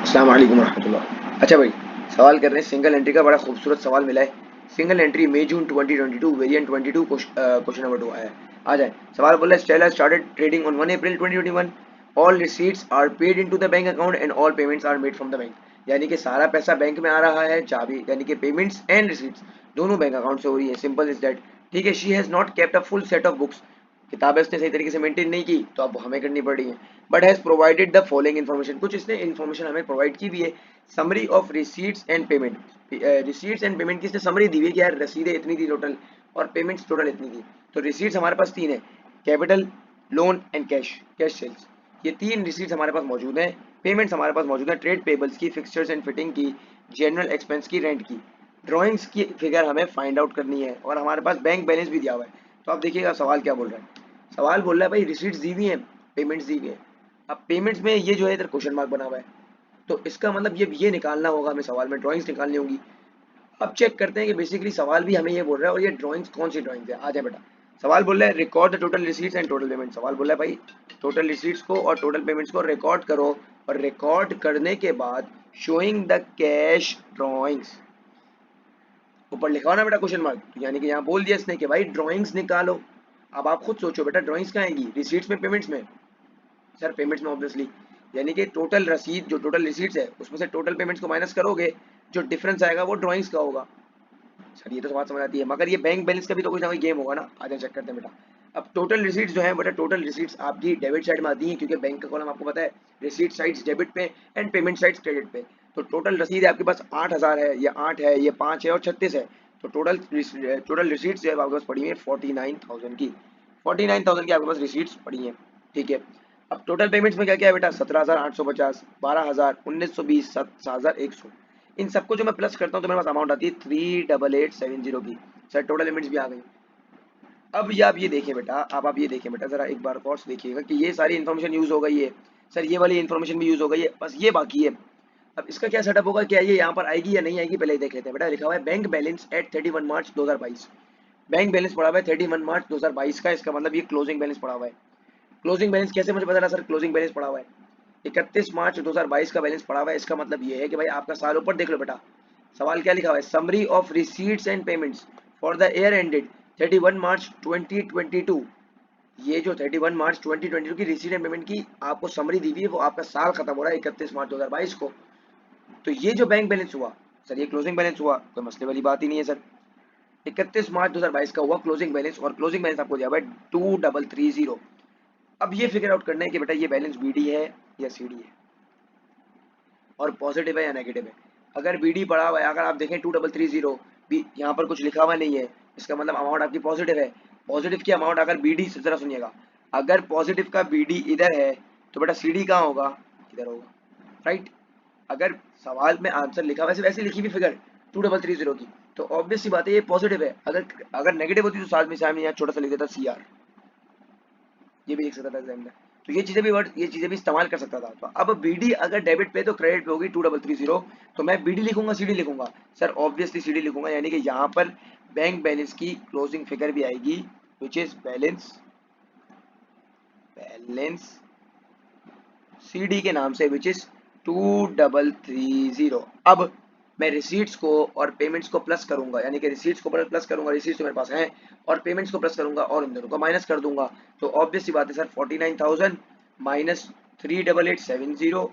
अस्सलाम वालेकुम रहमतुल्लाह। अच्छा भाई, सवाल कर रहे हैं सिंगल एंट्री का, बड़ा खूबसूरत सवाल मिला है। सिंगल एंट्री मई जून 2022 वेरिएंट 22 क्वेश्चन नंबर 2 आया है। आ जाए। सवाल बोला है Stella started trading on 1 April 2021। All receipts are paid into the bank account and all payments are made from the bank. यानी कि सारा पैसा बैंक में आ रहा है, चाबी यानी कि पेमेंट्स एंड रिसीट्स दोनों बैंक अकाउंट से हो रही है। Simple is that. ठीक है। She has not kept a full set of books. किताबें उसने सही तरीके से मेंटेन नहीं की, तो अब हमें करनी पड़ रही है। But has provided the following information, कुछ इसने इन्फॉर्मेशन हमें प्रोवाइड की भी है। Summary of receipts and payment. Receipts and payment की इसने समरी दी हुई है कि यार रसीदें इतनी थी टोटल और पेमेंट्स टोटल इतनी थी। तो रिसीट्स हमारे पास तीन है, capital, loan and cash, cash sales. ये तीन रिसीट्स हमारे पास मौजूद हैं। पेमेंट्स हमारे पास मौजूद है ट्रेड पेबल्स की, फिक्सचर्स एंड फिटिंग की, जनरल एक्सपेंस की, रेंट की। ड्राइंग्स की फिगर हमें फाइंड आउट करनी है और हमारे पास बैंक बैलेंस भी दिया हुआ है। तो आप देखिएगा सवाल क्या बोल रहा है। सवाल बोल रहा है भाई रिसीट्स दी हुई हैं, पेमेंट्स दी हुई हैं। अब पेमेंट्स में ये जो है इधर क्वेश्चन मार्क बना हुआ है, तो इसका मतलब ये निकालना होगा हमें, सवाल में ड्राइंग्स निकालनी होंगी। अब चेक करते हैं कि बेसिकली सवाल भी हमें ये बोल रहा है और ये ड्राइंग्स कौन सी ड्राइंग्स है। आ जाए बेटा। सवाल बोल रहा है record the total receipts and total payment. सवाल बोल रहा है भाई टोटल रिसीट्स को और टोटल पेमेंट्स को रिकॉर्ड करो, और रिकॉर्ड करने के बाद शोइंग द कैश ड्राइंग्स। ऊपर लिखा हो ना बेटा क्वेश्चन मार्क, यानी कि यहाँ बोल दिया इसने कि भाई ड्राइंग्स निकालो। अब आप खुद सोचो बेटा, ड्राइंग्स कहाँ आएगी, रिसीट्स में, पेमेंट्स में? सर पेमेंट्स में ऑब्वियसली। यानी कि टोटल रसीद, जो टोटल रिसीट्स है उसमें से टोटल पेमेंट्स को माइनस करोगे, जो डिफरेंस आएगा वो ड्राइंग्स का होगा। सर ये तो बात समझ आती है, मगर ये बैंक बैलेंस का भी तो कुछ ना कोई गेम होगा ना। आजा चेक करते हैं बेटा। अब टोटल रिसीट्स जो है बेटा, टोटल रिसीट्स आपकी डेबिट साइड में आती हैं, क्योंकि बैंक का कॉलम आपको पता है रिसीट साइड्स डेबिट पे एंड पेमेंट साइड्स क्रेडिट पे। तो टोटल रसीद है आपके पास 8,000 है, ये 8 है, ये 5 है और 36 है। तो टोटल रिसीट्स जो है आपके पास पड़ी है 49,000 की। 49,000 की आपके पास रिसीट्स पड़ी हैं। ठीक है। अब टोटल पेमेंट्स में क्या क्या है बेटा, 17,850, 12,000, 1,920, 7,100। इन सबको जो मैं प्लस करता हूँ तो मेरे पास अमाउंट आती है 38870 की। सर टोटल लिमिट्स भी आ गई। अब ये आप ये देखिए बेटा, अब आप ये देखिए बेटा, जरा एक बार गौर से देखिएगा कि ये सारी इन्फॉर्मेशन यूज हो गई है। सर ये वाली इन्फॉर्मेशन भी यूज हो गई है, बस ये बाकी है। अब इसका क्या सेटअप होगा, क्या ये यहाँ पर आएगी या नहीं आएगी, पहले ही देख लेते हैं बेटा। लिखा हुआ है bank balance eight 31 March 2022। Bank balance पड़ा हुआ है 31 मार्च 2022 का, इसका मतलब ये क्लोजिंग बैलेंस पड़ा हुआ है। क्लोजिंग बैलेंस कैसे मुझे पता चला सर, क्लोजिंग बैलेंस पड़ा हुआ है 31 मार्च 2022 का बैलेंस पड़ा हुआ है। इसका मतलब ये है कि भाई आपका साल ऊपर देख लो बेटा। सवाल क्या लिखा हुआ है, summary of receipts and payments for the year ended 31 March 2022। ये जो 31 मार्च 2022 की रिसीट एंड पेमेंट की आपको समरी दी हुई है, वो आपका साल खत्म हो रहा है 31 मार्च 2022 को। तो ये जो बैंक बैलेंस हुआ सर, ये क्लोजिंग बैलेंस हुआ, कोई मसले वाली बात ही नहीं है सर। 31 मार्च 2022 का हुआ क्लोजिंग बैलेंस, और क्लोजिंग बैलेंस आपको दिया हुआ है 2330। अब ये फिगर आउट करना है कि बेटा ये बैलेंस बीडी है या सीडी है, और पॉजिटिव है या नेगेटिव है। अगर बीडी पड़ा हुआ है, अगर आप देखें 2330 भी यहाँ पर कुछ लिखा हुआ नहीं है, इसका मतलब अमाउंट आपकी पॉजिटिव है। पॉजिटिव की अमाउंट अगर बीडी, जरा सुनिएगा, अगर पॉजिटिव का बीडी इधर है तो बेटा सीडी कहाँ होगा, इधर होगा, राइट। अगर सवाल में आंसर लिखा वैसे वैसे लिखी हुई फिगर 2330 की, तो ऑब्वियस सी बात है ये पॉजिटिव है। अगर अगर नेगेटिव होती तो साथ में सामने यहाँ छोटा सा लिख देता सीआर, ये भी लिख सकता था एग्जामिनर। तो ये चीजें भी इस्तेमाल कर सकता था। तो अब बीडी अगर डेबिट पे तो क्रेडिट पे होगी 2330। तो मैं बीडी लिखूंगा सीडी लिखूंगा, सर ऑब्वियसली सीडी लिखूंगा, यानी कि यहाँ पर बैंक बैलेंस की क्लोजिंग फिगर भी आएगी, which is balance, balance CD के नाम से, विच इज 2330। अब मैं रिसीट्स को और पेमेंट्स को प्लस करूंगा, यानी कि रिसीट्स को प्लस करूंगा, रिसीट्स तो मेरे पास हैं, और पेमेंट्स को प्लस करूंगा और इन दोनों को माइनस कर दूंगा। तो ऑब्वियस सी बात है सर 49,000 माइनस 38870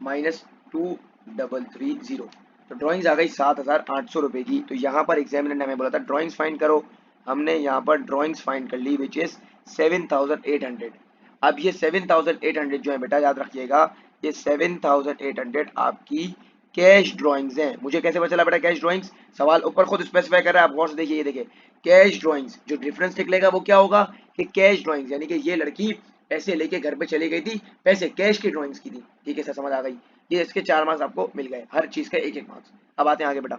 माइनस 2330। तो ड्राइंग्स आ गई 7,800 रुपए की। तो यहाँ पर एग्जामिनर ने हमें बोला था ड्राइंग्स फाइंड करो, हमने यहाँ पर ड्राइंग्स फाइंड कर ली, विच इज 7,800। अब ये 7,800 जो है बेटा याद रखिएगा, ये 7,800 आपकी कैश ड्राइंग्स हैं। मुझे कैसे पता चला बेटा कैश ड्राइंग्स, सवाल ऊपर खुद स्पेसिफाई कर रहा है, आप गौर से देखिए, ये देखिए कैश ड्राइंग्स, जो डिफरेंस निकलेगा वो क्या होगा कि कैश ड्राइंग्स, यानी कि ये लड़की पैसे लेके घर पे चली गई थी, पैसे कैश की ड्राइंग्स की थी। ठीक है सर, समझ आ गई। ये इसके 4 मार्क्स आपको मिल गए, हर चीज का एक एक मार्क्स। अब आते हैं आगे बेटा।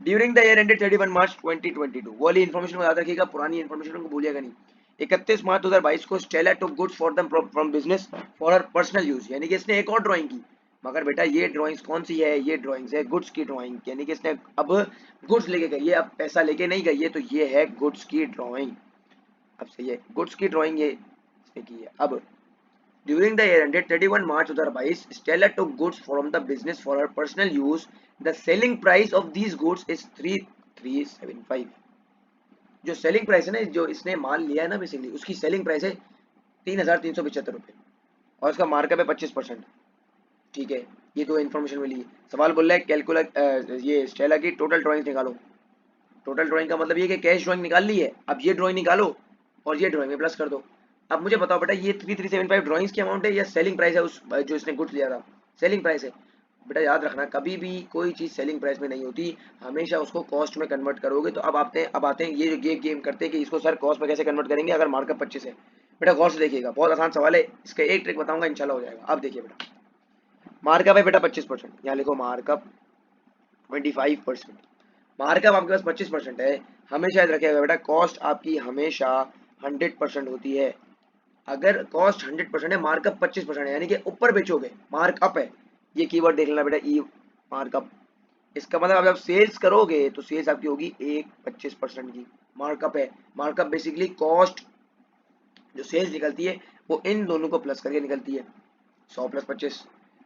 During the year ended 31 March 2022, वो वाली इन्फॉर्मेशन को याद रखिएगा, पुरानी इन्फॉर्मेशन को भूलिएगा नहीं। 31 मार्च 2022 को Stella took goods for them from business for her personal use, यानी कि इसने एक और ड्राइंग की। मगर बेटा ये ड्राइंग्स कौन सी है, ये ड्राइंग्स है गुड्स की ड्राइंग, यानी कि इसने अब गुड्स लेके गई है, अब पैसा लेके नहीं गई है, तो ये है गुड्स की ड्राइंग। अब सही है, गुड्स की ड्राइंग ये इसने की है। अब During the year ended 31 March 2022, Stella took goods from the business for her personal use. The selling price of these goods is 3375. जो सेलिंग प्राइस है ना, जो इसने माल लिया है ना बेसिकली, उसकी सेलिंग प्राइस है 3375 रुपये और उसका मार्कअप है 25%। ठीक है, ये तो इन्फॉर्मेशन मिली है। सवाल बोल रहा है कैलकुलेट ये स्टेला की टोटल ड्राइंग निकालो। टोटल ड्राइंग का मतलब ये कि कैश ड्राइंग निकाल ली है, अब ये ड्राइंग निकालो और ये ड्राइंग में प्लस कर दो। अब मुझे बताओ बेटा, ये 3375 ड्राइंग्स की अमाउंट है या सेलिंग प्राइस है उस जो इसने गुड्स लिया था? सेलिंग प्राइस है। बेटा याद रखना, कभी भी कोई चीज़ सेलिंग प्राइस में नहीं होती, हमेशा उसको कॉस्ट में कन्वर्ट करोगे। तो अब आते हैं ये जो गेम करते हैं कि इसको सर कॉस्ट में कैसे कन्वर्ट करेंगे अगर मार्कअप 25 है। बेटा गौर से देखिएगा, बहुत आसान सवाल है, इसका एक ट्रिक बताऊंगा, इंशाल्लाह हो जाएगा। अब देखिए बेटा, मार्कअप है बेटा 25%, यहाँ लिखो मार्कअप 25%। मार्कअप आपके पास 25% है, हमेशा याद रखिएगा बेटा कॉस्ट आपकी हमेशा 100% होती है। अगर कॉस्ट 100% है, मार्कअप 25% है, यानी कि ऊपर बेचोगे, मार्कअप है, ये कीवर्ड देख लेना बेटा, ई मार्कअप। इसका मतलब जब सेल्स करोगे तो सेल्स आपकी होगी एक 25% की। मार्कअप है, मार्कअप बेसिकली कॉस्ट जो सेल्स निकलती है वो इन दोनों को प्लस करके निकलती है, 100 प्लस 25।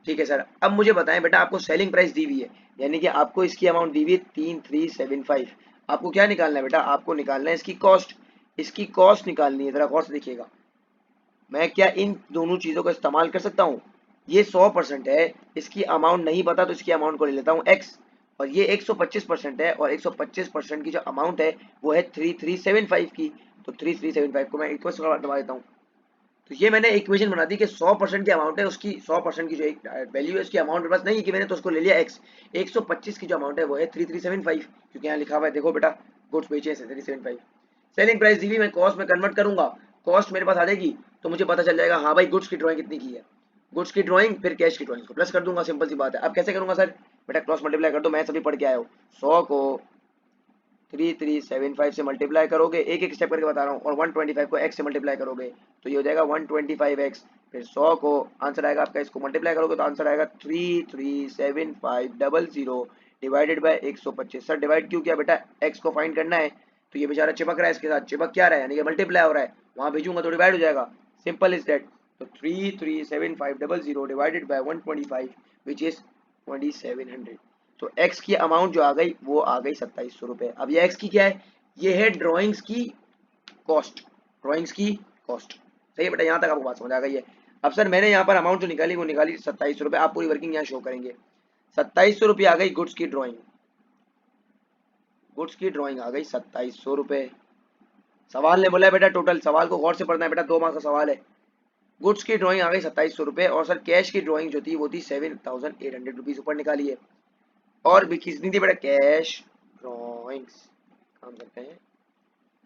ठीक है सर, अब मुझे बताएं बेटा, आपको सेलिंग प्राइस दी हुई है, यानी कि आपको इसकी अमाउंट दी हुई है 3375। आपको क्या निकालना है बेटा? आपको निकालना है इसकी कॉस्ट। इसकी कॉस्ट निकालनी है, जरा गौर से देखिएगा। मैं क्या इन दोनों चीजों का इस्तेमाल कर सकता हूँ? ये 100% है, इसकी अमाउंट नहीं पता तो इसकी अमाउंट को ले लेता हूँ x, और ये 125% है और 125% की जो अमाउंट है वो है 3375 की। तो 3375 को मैं इक्वल दबा देता हूँ। तो ये मैंने इक्वेशन बना दी कि 100% की अमाउंट है, उसकी 100% की जो एक वैल्यू है उसकी अमाउंट मेरे पास नहीं है कि मैंने तो उसको ले लिया x। 125 की जो अमाउंट है वो है 3375, क्योंकि यहाँ लिखा हुआ है, देखो बेटा गुड्स बेचे 3375। सेलिंग प्राइस दी हुई, मैं कॉस्ट में कन्वर्ट करूंगा, कॉस्ट मेरे पास आ जाएगी तो मुझे पता चल जाएगा हाँ भाई गुड्स की ड्राइंग कितनी की है। गुड्स की ड्राइंग फिर कैश की ड्राइंग को प्लस कर दूंगा, सिंपल सी बात है। अब कैसे करूंगा सर? बेटा क्रॉस मल्टीप्लाई कर दो, मैं सभी पढ़ के आया हूँ। 100 को 3375 से मल्टीप्लाई करोगे, एक एक स्टेप करके बता रहा हूँ, और 125 को x से मल्टीप्लाई करोगे तो ये हो जाएगा 125x। फिर 100 को आंसर आएगा आपका, इसको मल्टीप्लाई करोगे तो आंसर आएगा 337500 डिवाइडेड बाय 125। सर डिवाइड क्यों किया बेटा? x को फाइंड करना है, तो ये बेचारा चिपक रहा है इसके साथ, चिपक क्या रहा है, यानी कि मल्टीप्लाई हो रहा है, वहां भेजूंगा तो डिवाइड हो जाएगा, सिंपल इज दैट। तो 337500 डिवाइडेड बाय 125 विच इज 2700। तो x की अमाउंट जो आ गई वो आ गई 2700 रुपए। अब ये x की क्या है? ये है ड्राइंग्स की कॉस्ट, ड्राइंग्स की कॉस्ट। सही है बेटा, यहाँ तक आपको बात समझ आ गई है। अब सर मैंने यहाँ पर अमाउंट जो निकाली वो निकाली 2700 रुपए, आप पूरी वर्किंग यहाँ शो करेंगे। 2700 रुपये आ गई गुड्स की ड्राइंग, गुड्स की ड्राइंग आ गई 2700 रुपए। सवाल ने बोला है बेटा टोटल, सवाल को गौर से पढ़ना है बेटा, 2 मार्क्स का सवाल है। गुड्स की ड्राइंग आ गई 2700 रुपए, और सर कैश की ड्राइंग जो थी वो थी 7800 रुपीज, ऊपर निकाली है। और भी कितनी थी बेटा? कैश ड्राइंग्स, काम करते हैं,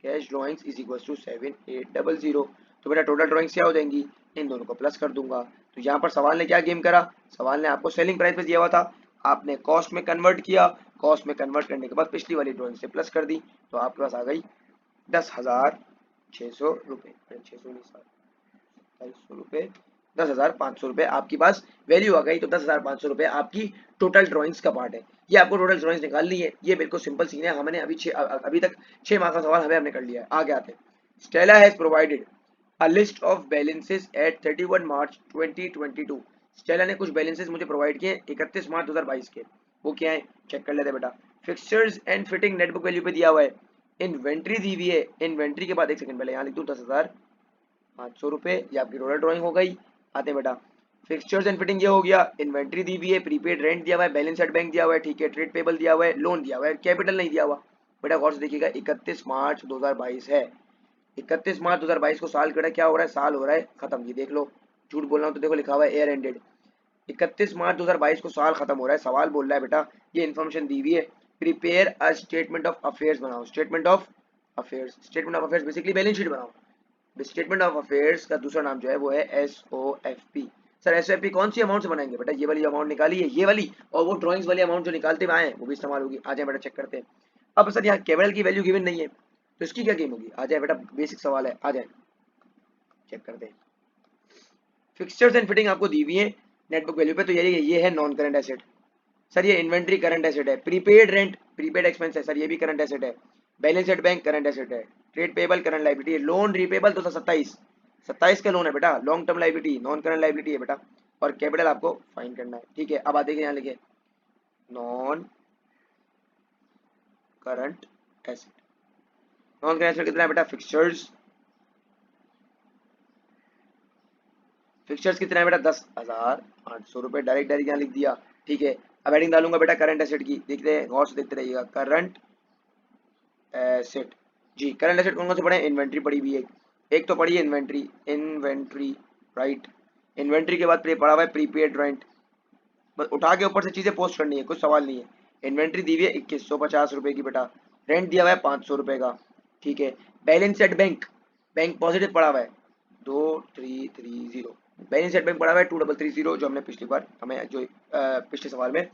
cash drawings is equal to 7800। तो बेटा टोटल ड्राइंग्स क्या हो जाएंगी? इन दोनों को प्लस कर दूंगा। तो यहाँ पर सवाल ने क्या गेम करा? सवाल ने आपको सेलिंग प्राइस पे दिया हुआ था, आपने कॉस्ट में कन्वर्ट किया, कॉस्ट में कन्वर्ट करने के बाद पिछली वाली ड्राइंग से प्लस कर दी, तो आपके पास आ गई 10,600 रुपये, 600 नहीं 2700 रुपये, 10,500 रुपये आपके पास वैल्यू आ गई। तो 10,500 रुपये आपकी टोटल ड्राइंग्स का पार्ट है। ये आपको टोटल ड्राइंग्स निकालनी है, ये बिल्कुल सिंपल सीन है। हमने अभी तक 6 मार्क्स का सवाल हमने कर लिया है। आगे आते हैं। Stella has provided a list of balances at 31 March 2022। Stella ने कुछ बैलेंसेस मुझे प्रोवाइड किए 31 मार्च 2022 के। वो क्या है चेक कर लेते हैं बेटा। Fixtures and fitting net book value पे दिया हुआ है, इन्वेंट्री दी हुई है, इन्वेंट्री के बाद एक सेकंड पहले यहाँ लिख दूँ 10,500 रुपये, ये आपकी टोटल ड्राइंग हो गई। आते हैं बेटा, फिक्सचर्स एंड फिटिंग ये हो गया, इन्वेंट्री दी हुई है, प्रीपेड रेंट दिया हुआ है, बैलेंस एट बैंक दिया हुआ है, ठीक है, ट्रेड पेबल दिया हुआ है, लोन दिया हुआ है, कैपिटल नहीं दिया हुआ। बेटा गौर से देखिएगा, 31 मार्च 2022 है, 31 मार्च 2022 को साल क्या हो रहा है? साल हो रहा है खत्म। ये देख लो, झूठ बोल रहा हूँ तो देखो लिखा हुआ है ईयर एंडेड। 31 मार्च 2022 को साल खत्म हो रहा है। सवाल बोल रहा है बेटा, ये इन्फॉर्मेशन दी हुई है, prepare a statement of affairs बनाओ। Statement of affairs, statement of affairs basically balance sheet बनाओ। स्टेटमेंट ऑफ अफेयर्स का दूसरा नाम जो है वो है SOFP। सर SOFP कौन सी अमाउंट से बनाएंगे? बेटा ये वाली अमाउंट निकाली है, ये वाली, और वो ड्राइंग्स वाली अमाउंट जो निकालते हुए आए वो भी इस्तेमाल होगी। आ जाए बेटा चेक करते हैं। अब सर यहाँ कैपिटल की वैल्यू गिवन नहीं है तो इसकी क्या गेम होगी? आ जाए बेटा, बेसिक सवाल है, आ जाए चेक करते हैं। फिक्सचर्स एंड फिटिंग आपको दी हुई है नेटबुक वैल्यू पे, तो ये है नॉन करंट एसेट। सर ये इन्वेंट्री करंट एसेट है, प्रीपेड रेंट प्रीपेड एक्सपेंस है, सर ये भी करंट एसेट है, balance at bank current asset है, ट्रेड पेबल करंट लायबिलिटी है, लोन रिपेबल 2027 27 का लोन है बेटा, long term liability, non current liability है बेटा, और कैपिटल आपको फाइंड करना है। ठीक है, अब आते हैं यहाँ लिखे non current asset. Non current asset कितना है बेटा, फिक्सचर्स, फिक्सचर्स कितना है बेटा 10,800 रुपए, डायरेक्ट डायरेक्ट यहाँ लिख दिया। ठीक है, अब हेडिंग डालूंगा बेटा करंट एसेट की, देखते हैं गौर से देखते रहिएगा, करंट एसेट। जी, करंट एसेट कौन कौन से पड़े हैं, इन्वेंट्री पड़ी हुई है, एक तो पड़ी है इन्वेंट्री, इन्वेंट्री राइट, इन्वेंट्री के बाद पड़ा हुआ है प्रीपेड रेंट, बस उठा के ऊपर से चीजें पोस्ट करनी है, कुछ सवाल नहीं है। इन्वेंट्री दी हुई है 2150 रुपए की बेटा, रेंट दिया हुआ है 500 रुपए का। ठीक है, balance at bank, bank positive पड़ा हुआ है 2330, बैलेंस एट बैंक पड़ा हुआ है 2330, जो हमने पिछली बार हमें जो पिछले सवाल में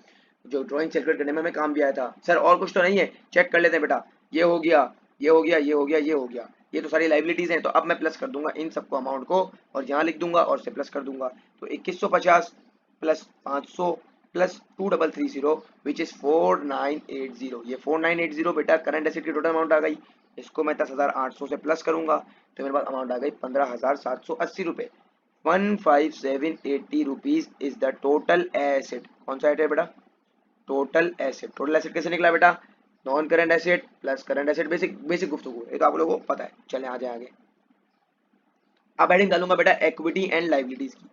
जो ड्राइंग कैलकुलेट करने में हमें काम भी आया था। सर और कुछ तो नहीं है, चेक कर लेते हैं बेटा, ये हो गया, ये हो गया, ये हो गया, ये हो गया, ये तो सारी लाइबिलिटीज हैं। तो अब मैं प्लस कर दूंगा इन सबको अमाउंट को, और यहाँ लिख दूंगा और से प्लस कर दूंगा। तो 2150 प्लस 500 प्लस 2330 विच इज 4980, ये 4980 बेटा करंट एसेट की टोटल अमाउंट आ गई। इसको मैं 10,800 से प्लस करूंगा तो मेरे पास अमाउंट आ गई 15,780 रुपए। 15780 rupees is the total asset. कौन सा एसेट है बेटा, टोटल एसेट। टोटल एसेट कैसे निकला बेटा, non current asset plus current asset, basic basic गुफ्तगू, ये तो आप लोगों को पता है। चले आ जाए आगे। अब हेडिंग डालूंगा बेटा इक्विटी एंड लाइबिलिटीज की,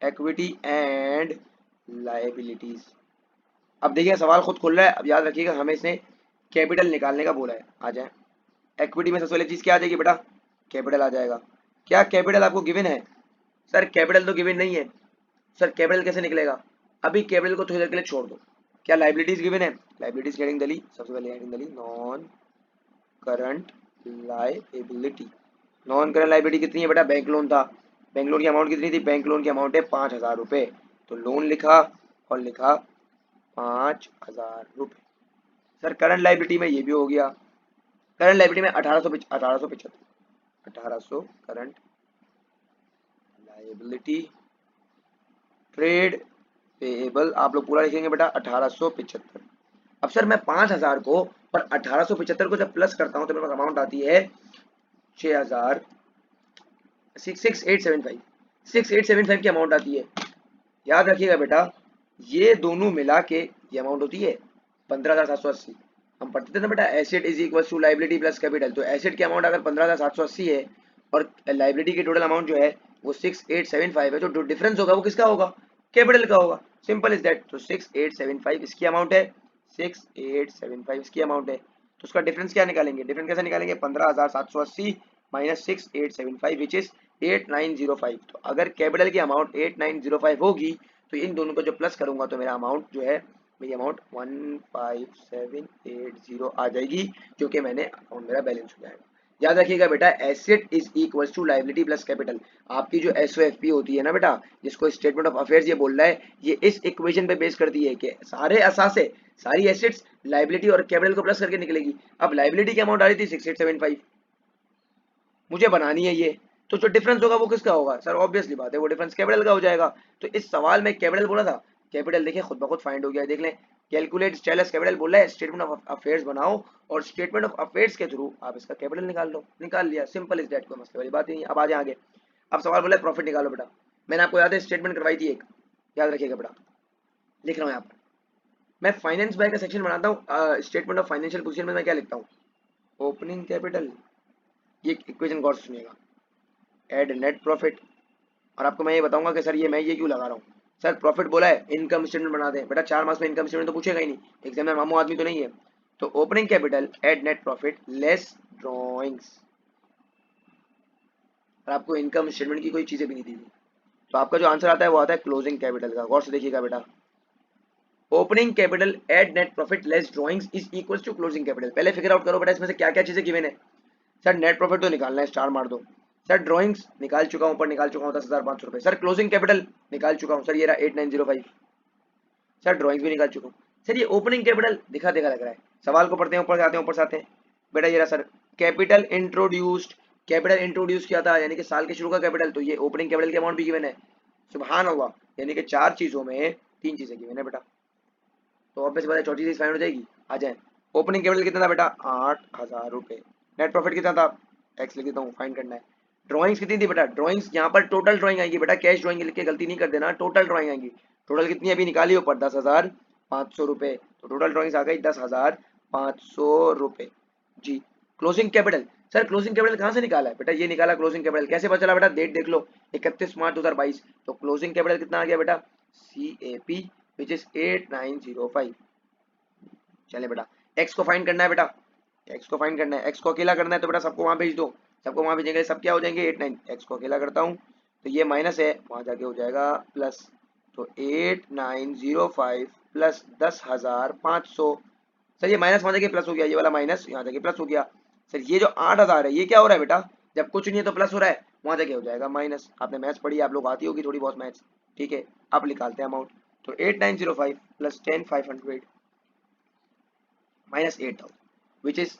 इक्विटी एंड लाइबिलिटीज। अब देखिए सवाल खुद खुल रहा है, अब याद रखिएगा हमें इसने कैपिटल निकालने का बोला है। आ जाए, इक्विटी में सबसे पहले चीज क्या आ जाएगी बेटा, कैपिटल आ जाएगा। क्या कैपिटल आपको गिवन है, सर कैपिटल तो गिवन नहीं है। सर कैपिटल कैसे निकलेगा, अभी कैपिटल को थोड़ी देर के लिए छोड़ दो। क्या लाइबिलिटीज गिवन है, लाइबिलिटीज की हेडिंग डली, सबसे पहले हेडिंग डली non current liability. Non current liability कितनी है बेटा, बैंक लोन था, बैंक लोन की अमाउंट कितनी थी, बैंक लोन की अमाउंट है 5,000 रुपए, तो लोन लिखा और लिखा 5,000 रुपए। सर करंट लाइबिलिटी में ये भी हो गया, करंट लाइबिलिटी में 1875 करंट लाइबिलिटी, ट्रेड पेएबल आप लोग पूरा लिखेंगे बेटा 1875। अब सर मैं 5,000 को और 1875 को जब प्लस करता हूं तो मेरे पास अमाउंट आती है 6,000, 6875, 6875 की अमाउंट आती है। याद रखिएगा बेटा ये दोनों मिला के ये अमाउंट होती है 15,780। हम पढ़ते थे ना बेटा asset is equal to liability plus capital, तो एसेट की अमाउंट अगर 15,780 है और लाइबिलिटी की टोटल अमाउंट जो है वो 6875 है, तो जो डिफरेंस होगा वो किसका होगा, कैपिटल का होगा। Simple is that. तो 6875 इसकी अमाउंट है, 6875 इसकी अमाउंट है, तो उसका डिफरेंस क्या निकालेंगे, डिफरेंस कैसे निकालेंगे, 15,780 माइनस 6875 विच इज 8905। तो अगर कैपिटल की अमाउंट 8905 होगी तो इन दोनों को जो प्लस करूंगा तो मेरा अमाउंट जो है, मेरी अमाउंट 15780 आ जाएगी, जो कि मैंने अकाउंट मेरा बैलेंस हो जाएगा। याद रखिएगा बेटा asset is equal to liability plus capital. आपकी जो एसओएफपी होती है ना बेटा, जिसको स्टेटमेंट ऑफ अफेयर्स ये बोल रहा है, ये इस इक्वेशन पे बेस करती है कि सारे असासे सारी एसेट्स लाइबिलिटी और कैपिटल को प्लस करके निकलेगी। अब लाइबिलिटी की अमाउंट आ रही थी 6875, मुझे बनानी है ये, तो जो डिफरेंस होगा वो किसका होगा, सर ऑब्वियसली बात है वो डिफरेंस कैपिटल का हो जाएगा। तो इस सवाल में कैपिटल बोला था, कैपिटल देखिए खुद ब खुद फाइंड हो गया, देख लें कैलकुलेट स्टेलस कैपिटल बोला है, स्टेटमेंट ऑफ अफेयर्स बनाओ और स्टेटमेंट ऑफ अफेयर्स के थ्रू आप इसका कैपिटल निकाल लो, निकाल लिया, सिंपल इज दैट, कोई मसले वाली बात नहीं है। अब आ जाए आगे। अब सवाल बोला है प्रॉफिट निकालो बेटा, मैंने आपको याद है स्टेटमेंट करवाई थी एक, याद रखिएगा बेटा, लिख रहा हूँ यहाँ पर मैं फाइनेंस बाय का सेक्शन बनाता हूँ, स्टेटमेंट ऑफ फाइनेंशियल पोजीशन में मैं क्या लिखता हूँ, ओपनिंग कैपिटल, ये इक्वेशन गौर से सुनिएगा, एड नेट प्रॉफिट, और आपको मैं ये बताऊंगा कि सर मैं ये क्यों लगा रहा हूँ। सर प्रॉफिट बोला है इनकम स्टेटमेंट बना दें बेटा, 4 मार्क्स में इनकम स्टेटमेंट तो पूछेगा ही नहीं, एग्जाम में मामू आदमी तो नहीं है। तो opening capital add net profit less drawings, और आपको इनकम स्टेटमेंट की कोई चीजें भी नहीं दी थी, तो आपका जो आंसर आता है वो आता है क्लोजिंग कैपिटल का। गौर से देखिएगा बेटा, opening capital add net profit less drawings is equal to closing capital. पहले फिगर आउट करो बेटा इसमें से क्या क्या चीजें गिवन है। सर नेट प्रॉफिट तो निकालना है, स्टार मार दो। सर ड्राइंग्स निकाल चुका हूं, ऊपर निकाल चुका हूं 10,500 रुपए। सर क्लोजिंग कैपिटल निकाल चुका हूं, सर ये रहा 8905। सर ड्राइंग्स भी निकाल चुका हूं। सर ये ओपनिंग कैपिटल दिखा देखा लग रहा है, सवाल को पढ़ते हैं ऊपर से आते हैं, ऊपर से आते हैं बेटा, ये रहा sir capital introduced, capital introduce किया था यानी कि साल के शुरू का कैपिटल, तो ये ओपनिंग कैपिटल की अमाउंट भी गिवन है। सुभान अल्लाह, यानी कि 4 चीजों में 3 चीजें गिवन है बेटा, तो ऑब्वियस बात है चौथी चीज फाइंड हो जाएगी। आ जाए, ओपनिंग कैपिटल कितना था बेटा 8,000 रुपए, नेट प्रॉफिट कितना था एक्स लिख देता हूँ, फाइंड करना है ड्राइंग्स कितनी थी बेटा, ड्राइंग्स यहाँ पर टोटल ड्राइंग आएगी बेटा, कैश ड्राइंग लिख के गलती नहीं कर देना, टोटल ड्राइंग आएगी। टोटल कितनी अभी निकाली ऊपर, 10,500 रुपये, तो टोटल ड्राइंग्स आ गई 10,500 रुपये जी। Closing capital, sir closing capital कहाँ से निकाला है बेटा, ये निकाला क्लोजिंग कैपिटल, कैसे पता चला बेटा, डेट देख लो 31 मार्च 2022, तो क्लोजिंग कैपिटल कितना आ गया बेटा, CAP विच इज 8905। चले बेटा, एक्स को फाइंड करना है बेटा, एक्स को फाइंड करना है, एक्स को अकेला करना है तो बेटा सबको वहां भेज दो, सबको वहां भेजेंगे, सब क्या हो जाएंगे 89, एक्स को अकेला करता हूँ तो ये माइनस है, वहां जाके हो जाएगा प्लस, तो 8905 प्लस 10,500, सर ये माइनस वहां जाके प्लस हो गया, ये वाला माइनस यहाँ जाके प्लस हो गया। सर ये जो 8,000 है ये क्या हो रहा है बेटा, जब कुछ नहीं है तो प्लस हो रहा है, वहां जाके हो जाएगा माइनस, आपने मैथ्स पढ़ी है, आप लोग आती होगी थोड़ी बहुत मैथ्स, ठीक है। अब निकालते हैं अमाउंट, तो 8905 प्लस 10,500 माइनस 8,000 विच इज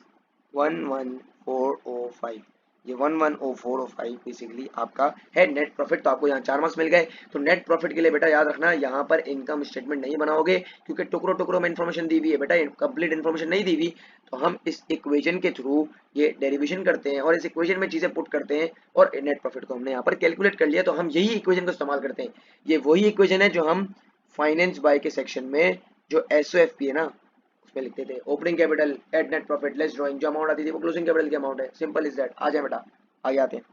11,405, ये 11,405 बेसिकली आपका है नेट प्रॉफिट। तो आपको यहाँ 4 मार्क्स मिल गए। तो नेट प्रॉफिट के लिए बेटा याद रखना, यहाँ पर इनकम स्टेटमेंट नहीं बनाओगे क्योंकि टुकड़ों टुकड़ों में इन्फॉर्मेशन दी हुई है बेटा, कंप्लीट इन्फॉर्मेशन नहीं दी हुई, तो हम इस इक्वेशन के थ्रू ये डेरिवेशन करते हैं और इस इक्वेशन में चीजें पुट करते हैं और नेट प्रॉफिट को हमने यहाँ पर कैलकुलेट कर लिया, तो हम यही इक्वेशन को इस्तेमाल करते हैं। ये वही इक्वेशन है जो हम फाइनेंस बाय के सेक्शन में जो SOFP है ना उसमें लिखते थे, opening capital eight net profit less drawing, जो अमाउंट आती थी वो क्लोजिंग कैपिटल की अमाउंट है, सिंपल इज दैट। आ जाए बेटा, आगे आते हैं,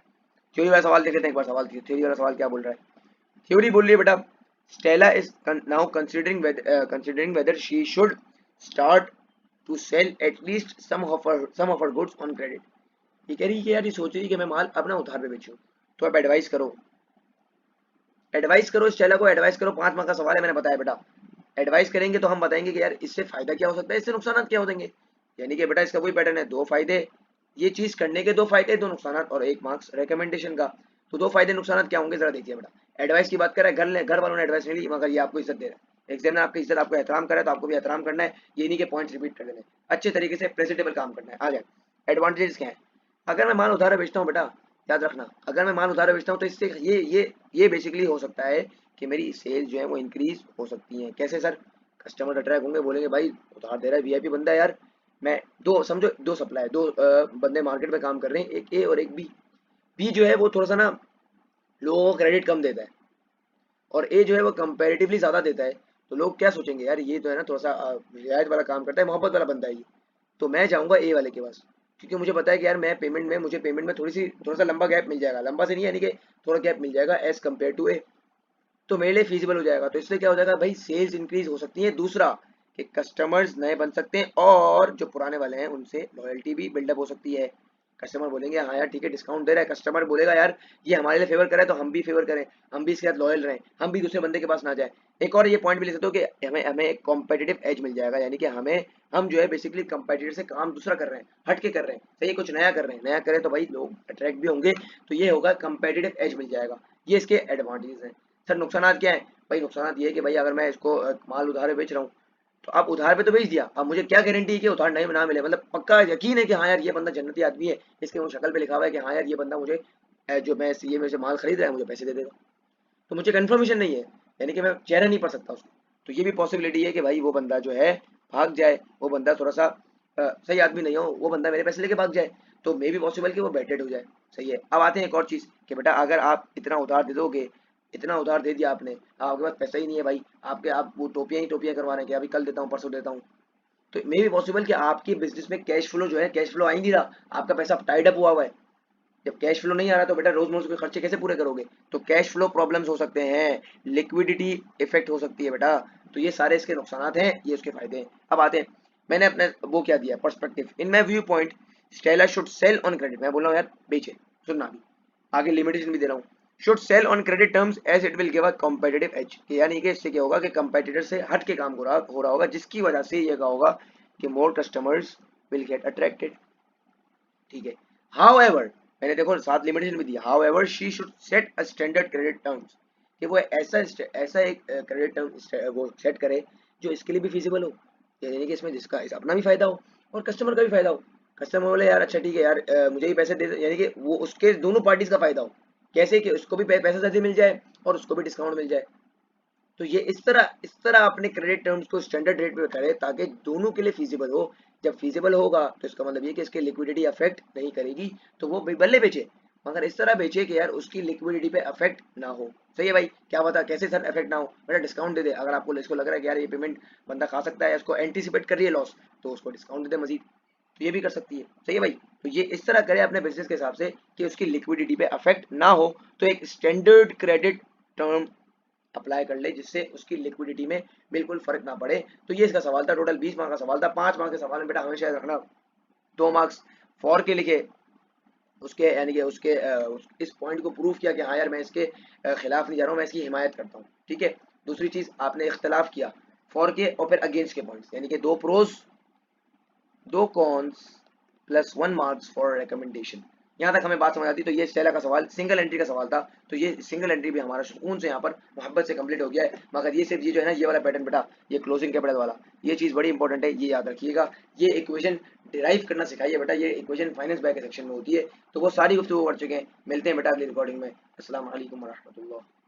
थ्योरी वाला सवाल देख लेते हैं एक बार, सवाल थ्योरी वाला सवाल क्या बोल रहा है। थ्योरी बोल रही है बेटा, Stella is now considering whether she should start to sell at least some of her goods on credit. ये कह रही है कि यार ये सोच रही है कि मैं माल अपना उधार पे बेचूं, तो आप एडवाइस करो, एडवाइस करो स्टेला को, एडवाइस करो, 5 मार्क का सवाल है, मैंने बताया बेटा। एडवाइस करेंगे तो हम बताएंगे कि यार इससे फायदा क्या हो सकता है, इससे नुकसान क्या हो देंगे, यानी कि बेटा इसका कोई पैटर्न है, 2 फायदे, ये चीज करने के 2 फायदे 2 नुकसान और 1 मार्क्स रिकमेंडेशन का। तो 2 फायदे नुकसान क्या होंगे जरा देखिए बेटा। एडवाइस की बात करें, घर वालों ने एडवाइस नहीं ली मगर ये आपको इज्जत दे रहा है, एग्जामिनर आपकी इज्जत आपको एहतराम करे तो आपको भी एहतराम करना है, ये नहीं कि पॉइंट्स रिपीट कर देने, अच्छे तरीके से प्रेजेंटेबल काम करना है। आ जाए एडवांटेजेस क्या है, अगर मैं माल उधार बेचता हूँ बेटा, याद रखना अगर मैं माल उधार बेचता हूँ तो इससे ये बेसिकली हो सकता है कि मेरी सेल्स जो है वो इंक्रीज हो सकती हैं। कैसे सर, कस्टमर अट्रैक्ट होंगे, बोलेंगे भाई उधार दे रहा है, VIP बंदा है यार, मैं दो समझो, दो सप्लाई, दो बंदे मार्केट में काम कर रहे हैं, एक A और एक बी जो है वो थोड़ा सा ना लोगों को क्रेडिट कम देता है और A जो है वो कंपैरेटिवली ज्यादा देता है, तो लोग क्या सोचेंगे यार ये तो है ना थोड़ा सा रियायत वाला काम करता है, मोहब्बत वाला बंदा है ये, तो मैं जाऊंगा A वाले के पास, क्योंकि मुझे पता है कि यार मुझे पेमेंट में थोड़ा सा लंबा गैप मिल जाएगा, लंबा से नहीं यानी कि थोड़ा गैप मिल जाएगा एज कम्पेयर टू A, तो मेरे लिए फीजिबल हो जाएगा, तो इसलिए क्या हो जाएगा भाई, सेल्स इंक्रीज हो सकती है। दूसरा कि कस्टमर्स नए बन सकते हैं और जो पुराने वाले हैं उनसे लॉयल्टी भी बिल्डअप हो सकती है। कस्टमर बोलेंगे हाँ यार ठीक है डिस्काउंट दे रहा है, कस्टमर बोलेगा यार ये हमारे लिए फेवर करे तो हम भी फेवर करें, हम भी इसके साथ लॉयल रहें, हम भी दूसरे बंदे के पास ना जाए। एक और ये पॉइंट भी ले सकते हो कि हमें हमें एक कॉम्पिटिटिव एज मिल जाएगा, यानी कि हम जो है बेसिकली कंपेटिटर से काम दूसरा कर रहे हैं, हट के कर रहे हैं, सही कुछ नया कर रहे हैं, नया करें तो भाई लोग अट्रैक्ट भी होंगे, तो ये होगा कंपेटिटिव एज मिल जाएगा। ये इसके एडवांटेजेस हैं। सर नुकसान क्या है, भाई नुकसान ये है कि भाई अगर मैं इसको माल उधार बेच रहा हूँ, तो आप उधार पे तो बेच दिया, अब मुझे क्या गारंटी है कि उधार नहीं ना मिले, मतलब पक्का यकीन है कि हाँ यार ये बंदा जन्नती आदमी है, इसके वो शक्ल पे लिखा हुआ है कि हाँ यार ये बंदा मुझे जो मैं ये मेरे से माल खरीद रहा है मुझे पैसे दे देगा, तो मुझे कंफर्मेशन नहीं है, यानी कि मैं चेहरा नहीं पढ़ सकता उसको, तो ये भी पॉसिबिलिटी है कि भाई वो बंदा जो है भाग जाए, वो बंदा थोड़ा सा सही आदमी नहीं हो, वो बंदा मेरे पैसे लेके भाग जाए, तो मे भी पॉसिबल कि वो बेटेड हो जाए। सही है। अब आते हैं एक और चीज़ कि बेटा अगर आप इतना उधार दे दोगे, इतना उधार दे दिया आपने, आपके पास पैसा ही नहीं है भाई, आप वो टोपियाँ ही टोपियाँ करवा रहे हैं कि अभी कल देता हूँ परसों देता हूँ, तो मे भी पॉसिबल कि आपकी बिजनेस में कैश फ्लो जो है, कैश फ्लो आ ही नहीं रहा, आपका पैसा टाइड अप हुआ हुआ है, जब कैश फ्लो नहीं आ रहा तो बेटा रोज के खर्चे कैसे पूरे करोगे, तो कैश फ्लो प्रॉब्लम्स हो सकते हैं, लिक्विडिटी इफेक्ट हो सकती है बेटा, तो ये सारे इसके नुकसान हैं, ये उसके फायदे हैं। अब आते हैं, मैंने अपने वो क्या दिया perspective, in my view point Stella should sell on credit, मैं बोल रहा हूँ यार बेचे, सुनना अभी आगे लिमिटेशन भी दे रहा हूँ, should sell on credit terms as it will give a competitive edge, यानी कि इससे क्या होगा कि कंपेटिटर से हट के काम हो रहा होगा, जिसकी वजह से ये होगा कि more customers will get attracted. ठीक है। हाउएवर, मैंने देखो साथ लिमिटेशन भी दिया, however she should set a standard credit terms, कि वो ऐसा एक क्रेडिट टर्म वो सेट करे जो इसके लिए भी फिजिबल हो, यानी कि इसमें जिसका अपना भी फायदा हो और कस्टमर का भी फायदा हो। कस्टमर बोले यार अच्छा ठीक है यार मुझे ही पैसे दे दो, यानी कि वो उसके दोनों पार्टीज का फायदा हो, कैसे कि उसको भी पैसा जल्दी मिल जाए और उसको भी डिस्काउंट मिल जाए। तो ये इस तरह अपने क्रेडिट टर्म्स को स्टैंडर्ड रेट पे करें ताकि दोनों के लिए फीजिबल हो। जब फीजिबल होगा तो इसका मतलब ये कि इसके लिक्विडिटी अफेक्ट नहीं करेगी, तो वो बल्ले बेचे, मगर इस तरह बेचे कि यार उसकी लिक्विडिटी पे अफेक्ट ना हो। सही है भाई, क्या पता कैसे सर अफेक्ट ना हो, बेटा डिस्काउंट दे दे। अगर आपको इसको लग रहा है कि यार ये पेमेंट बंदा खा सकता है, इसको एंटीसिपेट कर रही है लॉस, तो उसको डिस्काउंट दे दे मजीद, तो ये भी कर सकती है। सही है भाई, तो ये इस तरह करे अपने बिजनेस के हिसाब से कि उसकी लिक्विडिटी पे अफेक्ट ना हो, तो एक स्टैंडर्ड क्रेडिट टर्म अप्लाई कर ले जिससे उसकी लिक्विडिटी में बिल्कुल फर्क ना पड़े। तो ये इसका सवाल था, टोटल 20 मार्क्स का सवाल था। 5 मार्क्स के सवाल में बेटा हमेशा याद रखना 2 मार्क्स फॉर के लिखे, उसके यानी कि उसके इस पॉइंट को प्रूव किया कि हाँ यार मैं इसके खिलाफ नहीं जा रहा हूँ, मैं इसकी हिमायत करता हूँ। ठीक है, दूसरी चीज आपने इख्तलाफ किया फॉर के और फिर अगेंस्ट के पॉइंट्स, यानी कि 2 pros 2 cons plus 1 marks for recommendation. यहाँ तक हमें बात समझ आती। तो ये स्टेला का सवाल सिंगल एंट्री का सवाल था, तो ये सिंगल एंट्री भी हमारा सुकून से यहाँ पर मोहब्बत से कंप्लीट हो गया है। मगर ये सिर्फ ये जो है ना, ये वाला पैटर्न बेटा, ये क्लोजिंग कैपिटल वाला, ये चीज़ बड़ी इंपॉर्टेंट है, ये याद रखिएगा। ये इक्वेशन डिराइव करना सिखाइए बेटा, ये इक्वेशन फाइनेंस बाय के सेक्शन में होती है। तो वो सारी गुफ्तगू कर चुके हैं। मिलते हैं बेटा अगली रिकॉर्डिंग में। अस्सलाम वालेकुम रहमतुल्लाह।